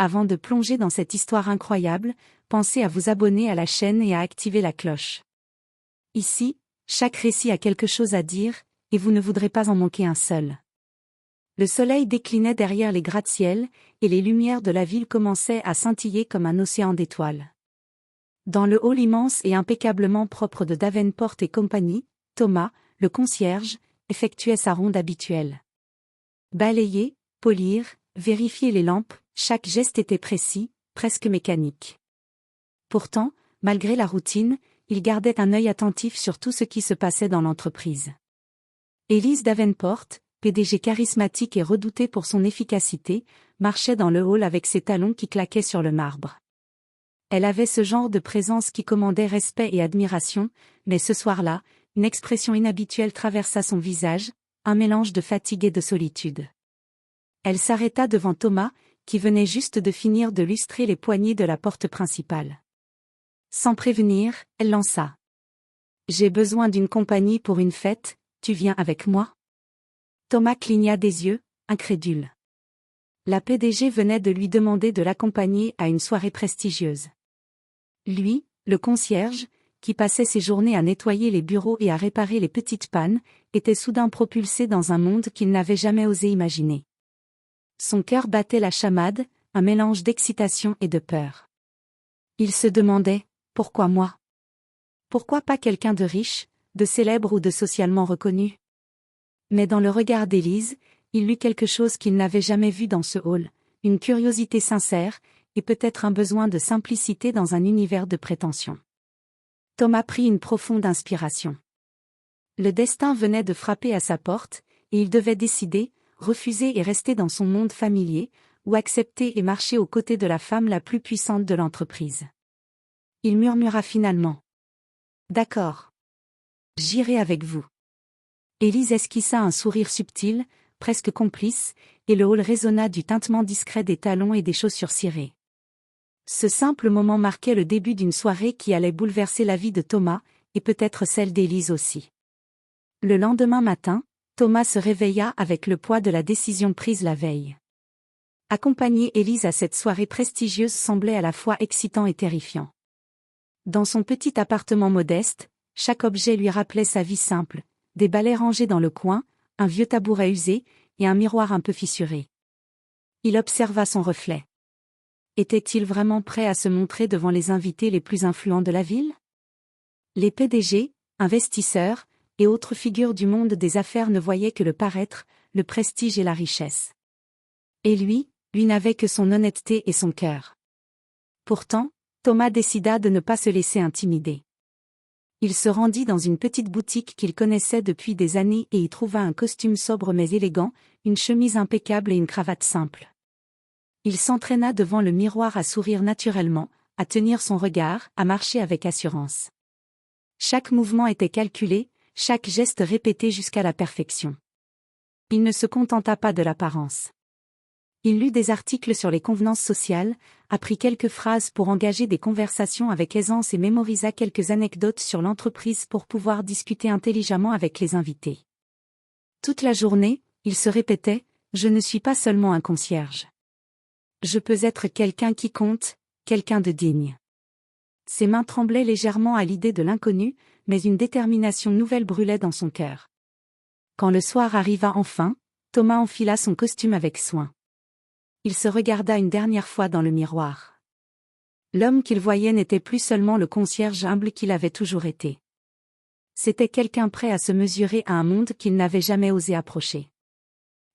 Avant de plonger dans cette histoire incroyable, pensez à vous abonner à la chaîne et à activer la cloche. Ici, chaque récit a quelque chose à dire, et vous ne voudrez pas en manquer un seul. Le soleil déclinait derrière les gratte-ciel, et les lumières de la ville commençaient à scintiller comme un océan d'étoiles. Dans le hall immense et impeccablement propre de Davenport et compagnie, Thomas, le concierge, effectuait sa ronde habituelle. Balayer, polir, vérifier les lampes, chaque geste était précis, presque mécanique. Pourtant, malgré la routine, il gardait un œil attentif sur tout ce qui se passait dans l'entreprise. Elise Davenport, PDG charismatique et redoutée pour son efficacité, marchait dans le hall avec ses talons qui claquaient sur le marbre. Elle avait ce genre de présence qui commandait respect et admiration, mais ce soir-là, une expression inhabituelle traversa son visage, un mélange de fatigue et de solitude. Elle s'arrêta devant Thomas, qui venait juste de finir de lustrer les poignées de la porte principale. Sans prévenir, elle lança. « J'ai besoin d'une compagnie pour une fête, tu viens avec moi ?» Thomas cligna des yeux, incrédule. La PDG venait de lui demander de l'accompagner à une soirée prestigieuse. Lui, le concierge, qui passait ses journées à nettoyer les bureaux et à réparer les petites pannes, était soudain propulsé dans un monde qu'il n'avait jamais osé imaginer. Son cœur battait la chamade, un mélange d'excitation et de peur. Il se demandait, pourquoi moi? Pourquoi pas quelqu'un de riche, de célèbre ou de socialement reconnu? Mais dans le regard d'Élise, il lut quelque chose qu'il n'avait jamais vu dans ce hall, une curiosité sincère, et peut-être un besoin de simplicité dans un univers de prétention. Thomas prit une profonde inspiration. Le destin venait de frapper à sa porte, et il devait décider, refuser et rester dans son monde familier, ou accepter et marcher aux côtés de la femme la plus puissante de l'entreprise. Il murmura finalement. « D'accord. J'irai avec vous. » Élise esquissa un sourire subtil, presque complice, et le hall résonna du tintement discret des talons et des chaussures cirées. Ce simple moment marquait le début d'une soirée qui allait bouleverser la vie de Thomas, et peut-être celle d'Élise aussi. Le lendemain matin, Thomas se réveilla avec le poids de la décision prise la veille. Accompagner Élise à cette soirée prestigieuse semblait à la fois excitant et terrifiant. Dans son petit appartement modeste, chaque objet lui rappelait sa vie simple, des balais rangés dans le coin, un vieux tabouret usé, et un miroir un peu fissuré. Il observa son reflet. Était-il vraiment prêt à se montrer devant les invités les plus influents de la ville? Les PDG, investisseurs, et autres figures du monde des affaires ne voyaient que le paraître, le prestige et la richesse. Et lui n'avait que son honnêteté et son cœur. Pourtant, Thomas décida de ne pas se laisser intimider. Il se rendit dans une petite boutique qu'il connaissait depuis des années et y trouva un costume sobre mais élégant, une chemise impeccable et une cravate simple. Il s'entraîna devant le miroir à sourire naturellement, à tenir son regard, à marcher avec assurance. Chaque mouvement était calculé, chaque geste répété jusqu'à la perfection. Il ne se contenta pas de l'apparence. Il lut des articles sur les convenances sociales, apprit quelques phrases pour engager des conversations avec aisance et mémorisa quelques anecdotes sur l'entreprise pour pouvoir discuter intelligemment avec les invités. Toute la journée, il se répétait « Je ne suis pas seulement un concierge. Je peux être quelqu'un qui compte, quelqu'un de digne. » Ses mains tremblaient légèrement à l'idée de l'inconnu, mais une détermination nouvelle brûlait dans son cœur. Quand le soir arriva enfin, Thomas enfila son costume avec soin. Il se regarda une dernière fois dans le miroir. L'homme qu'il voyait n'était plus seulement le concierge humble qu'il avait toujours été. C'était quelqu'un prêt à se mesurer à un monde qu'il n'avait jamais osé approcher.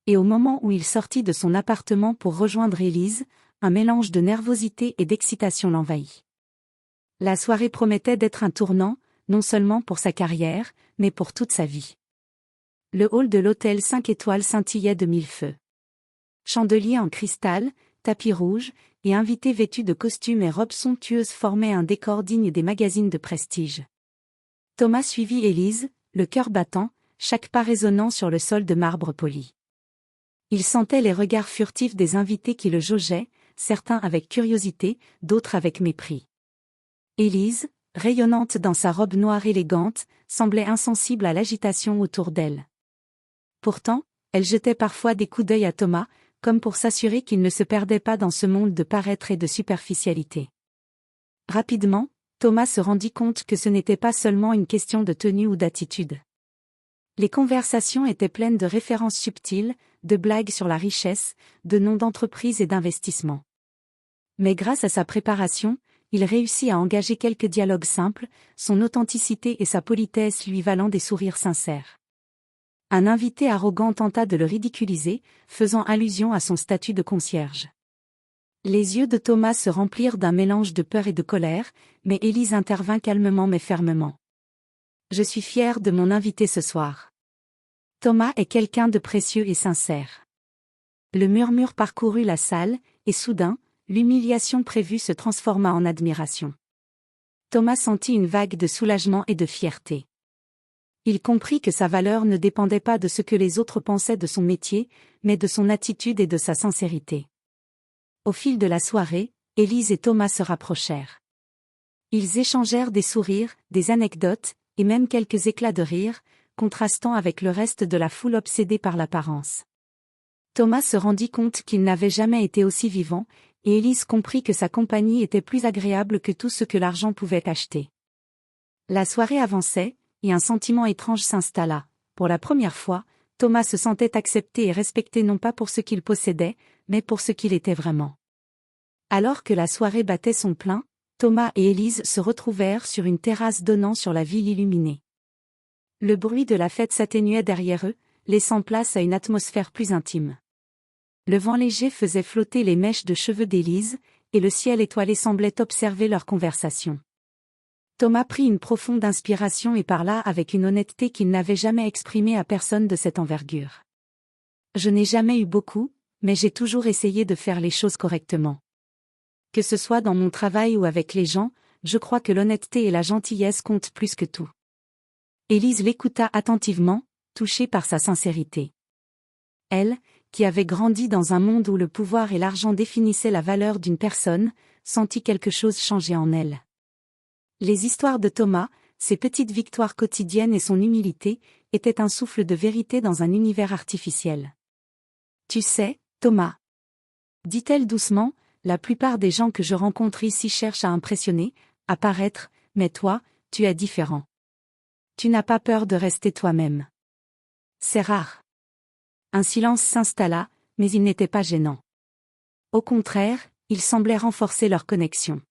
Et au moment où il sortit de son appartement pour rejoindre Élise, un mélange de nervosité et d'excitation l'envahit. La soirée promettait d'être un tournant, non seulement pour sa carrière, mais pour toute sa vie. Le hall de l'hôtel 5 étoiles scintillait de mille feux. Chandeliers en cristal, tapis rouge, et invités vêtus de costumes et robes somptueuses formaient un décor digne des magazines de prestige. Thomas suivit Élise, le cœur battant, chaque pas résonnant sur le sol de marbre poli. Il sentait les regards furtifs des invités qui le jaugeaient, certains avec curiosité, d'autres avec mépris. Élise, rayonnante dans sa robe noire élégante, semblait insensible à l'agitation autour d'elle. Pourtant, elle jetait parfois des coups d'œil à Thomas, comme pour s'assurer qu'il ne se perdait pas dans ce monde de paraître et de superficialité. Rapidement, Thomas se rendit compte que ce n'était pas seulement une question de tenue ou d'attitude. Les conversations étaient pleines de références subtiles, de blagues sur la richesse, de noms d'entreprises et d'investissements. Mais grâce à sa préparation, il réussit à engager quelques dialogues simples, son authenticité et sa politesse lui valant des sourires sincères. Un invité arrogant tenta de le ridiculiser, faisant allusion à son statut de concierge. Les yeux de Thomas se remplirent d'un mélange de peur et de colère, mais Élise intervint calmement mais fermement. « Je suis fière de mon invité ce soir. Thomas est quelqu'un de précieux et sincère. » Le murmure parcourut la salle, et soudain, l'humiliation prévue se transforma en admiration. Thomas sentit une vague de soulagement et de fierté. Il comprit que sa valeur ne dépendait pas de ce que les autres pensaient de son métier, mais de son attitude et de sa sincérité. Au fil de la soirée, Élise et Thomas se rapprochèrent. Ils échangèrent des sourires, des anecdotes, et même quelques éclats de rire, contrastant avec le reste de la foule obsédée par l'apparence. Thomas se rendit compte qu'il n'avait jamais été aussi vivant, et Élise comprit que sa compagnie était plus agréable que tout ce que l'argent pouvait acheter. La soirée avançait, et un sentiment étrange s'installa. Pour la première fois, Thomas se sentait accepté et respecté non pas pour ce qu'il possédait, mais pour ce qu'il était vraiment. Alors que la soirée battait son plein, Thomas et Élise se retrouvèrent sur une terrasse donnant sur la ville illuminée. Le bruit de la fête s'atténuait derrière eux, laissant place à une atmosphère plus intime. Le vent léger faisait flotter les mèches de cheveux d'Élise, et le ciel étoilé semblait observer leur conversation. Thomas prit une profonde inspiration et parla avec une honnêteté qu'il n'avait jamais exprimée à personne de cette envergure. « Je n'ai jamais eu beaucoup, mais j'ai toujours essayé de faire les choses correctement. Que ce soit dans mon travail ou avec les gens, je crois que l'honnêteté et la gentillesse comptent plus que tout. » Élise l'écouta attentivement, touchée par sa sincérité. Elle, qui avait grandi dans un monde où le pouvoir et l'argent définissaient la valeur d'une personne, sentit quelque chose changer en elle. Les histoires de Thomas, ses petites victoires quotidiennes et son humilité, étaient un souffle de vérité dans un univers artificiel. « Tu sais, Thomas, » dit-elle doucement, « la plupart des gens que je rencontre ici cherchent à impressionner, à paraître, mais toi, tu es différent. Tu n'as pas peur de rester toi-même. C'est rare. » Un silence s'installa, mais il n'était pas gênant. Au contraire, il semblait renforcer leur connexion.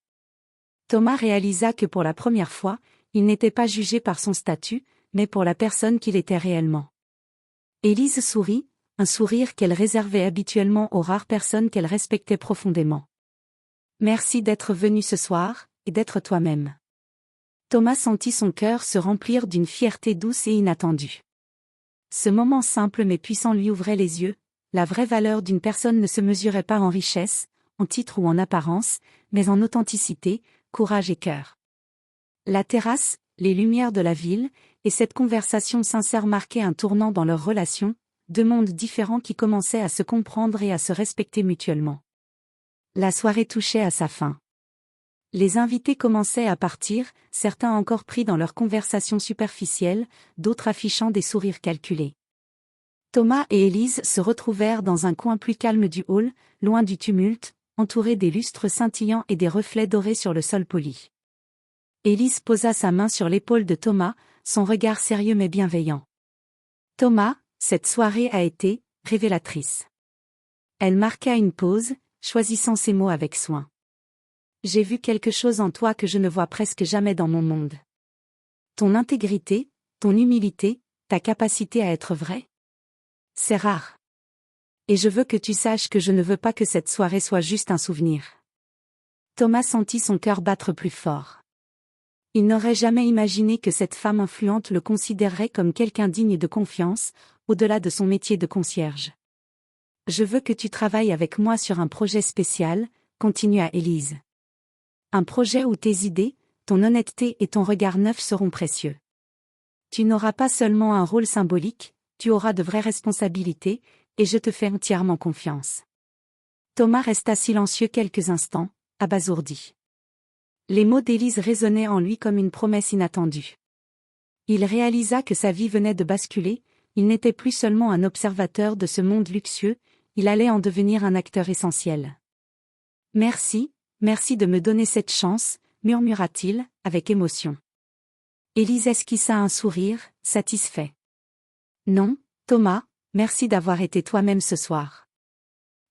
Thomas réalisa que pour la première fois, il n'était pas jugé par son statut, mais pour la personne qu'il était réellement. Élise sourit, un sourire qu'elle réservait habituellement aux rares personnes qu'elle respectait profondément. « Merci d'être venu ce soir, et d'être toi-même. » Thomas sentit son cœur se remplir d'une fierté douce et inattendue. Ce moment simple mais puissant lui ouvrait les yeux. La vraie valeur d'une personne ne se mesurait pas en richesse, en titre ou en apparence, mais en authenticité, courage et cœur. La terrasse, les lumières de la ville, et cette conversation sincère marquaient un tournant dans leur relation, deux mondes différents qui commençaient à se comprendre et à se respecter mutuellement. La soirée touchait à sa fin. Les invités commençaient à partir, certains encore pris dans leur conversation superficielle, d'autres affichant des sourires calculés. Thomas et Élise se retrouvèrent dans un coin plus calme du hall, loin du tumulte, entourés des lustres scintillants et des reflets dorés sur le sol poli. Élise posa sa main sur l'épaule de Thomas, son regard sérieux mais bienveillant. « Thomas, cette soirée a été révélatrice. » Elle marqua une pause, choisissant ses mots avec soin. « J'ai vu quelque chose en toi que je ne vois presque jamais dans mon monde. Ton intégrité, ton humilité, ta capacité à être vrai. C'est rare. Et je veux que tu saches que je ne veux pas que cette soirée soit juste un souvenir. » Thomas sentit son cœur battre plus fort. Il n'aurait jamais imaginé que cette femme influente le considérerait comme quelqu'un digne de confiance, au-delà de son métier de concierge. « Je veux que tu travailles avec moi sur un projet spécial, » continua Élise. « Un projet où tes idées, ton honnêteté et ton regard neuf seront précieux. Tu n'auras pas seulement un rôle symbolique, tu auras de vraies responsabilités, et je te fais entièrement confiance. » Thomas resta silencieux quelques instants, abasourdi. Les mots d'Élise résonnaient en lui comme une promesse inattendue. Il réalisa que sa vie venait de basculer, il n'était plus seulement un observateur de ce monde luxueux, il allait en devenir un acteur essentiel. Merci, merci de me donner cette chance, murmura-t-il, avec émotion. Élise esquissa un sourire, satisfait. Non, Thomas, merci d'avoir été toi-même ce soir.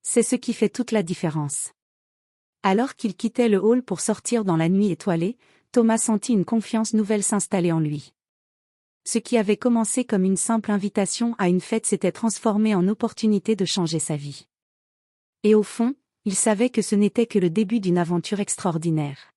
C'est ce qui fait toute la différence. Alors qu'il quittait le hall pour sortir dans la nuit étoilée, Thomas sentit une confiance nouvelle s'installer en lui. Ce qui avait commencé comme une simple invitation à une fête s'était transformé en opportunité de changer sa vie. Et au fond, il savait que ce n'était que le début d'une aventure extraordinaire.